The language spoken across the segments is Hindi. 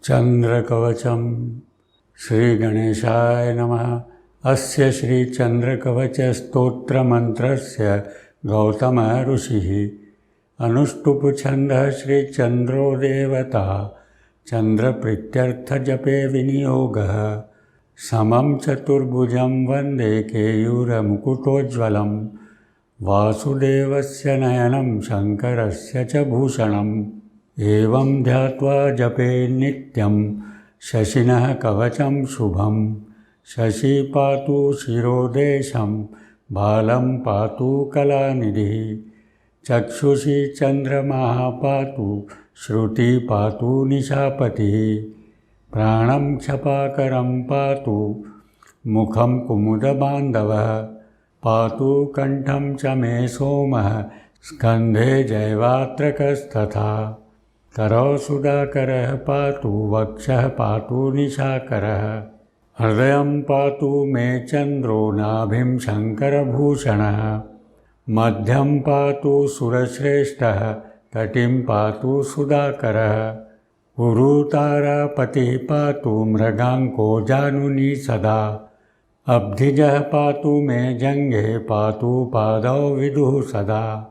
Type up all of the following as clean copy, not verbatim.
चंद्रकवचम श्रीगणेशाय नमः। अस्य श्रीचंद्रकवचस्तोत्रमन्त्रस्य गौतमः ऋषिः अनुष्टुप् श्रीचंद्रो देवता चंद्रप्रीत्यर्थजपे विनियोगः। समं चतुर्भुजं वन्दे केयूरमुकुटोज्ज्वलं वासुदेवस्य नयनं शङ्करस्य च भूषणम्। एवं ध्यात्वा जपे नित्यं शशिनः कवचं शुभं। शशि पातु शिरोदेशं बालं पातु कलानिधिः। चक्षुषि चन्द्रमाः पातु श्रुति पातु निशापतिः। प्राणं क्षपाकरं पातु मुखं कुमुदबान्धवः। पातु कण्ठं च मे सोमः स्कन्धे जैवात्रकस्तथा। करौ सुधाकरः पातु वक्षः पातु निशाकरः। हृदयं पातु मे चन्द्रो नाभिं शङ्करभूषणः। मध्यं पातु सुरश्रेष्ठः कटिं पातु सुधाकरः। उरुतारापतिः पातु मृगाङ्को जानुनी सदा। अब्धिजः पातु मे जङ्घे पातु पादौ विदुः सदा।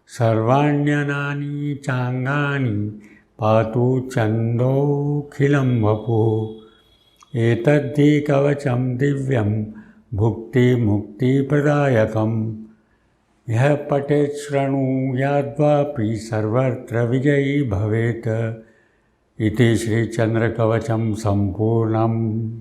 सर्वाण्यनानि चाङ्गानि पातु छन्दोऽखिलं वपुः। एतद्धि कवचं दिव्यं भुक्तिमुक्तिप्रदायकम्। यः पठेत् शृणुयाद्वापि सर्वत्र विजयी भवेत्। इति श्रीचन्द्रकवचं सम्पूर्णम्।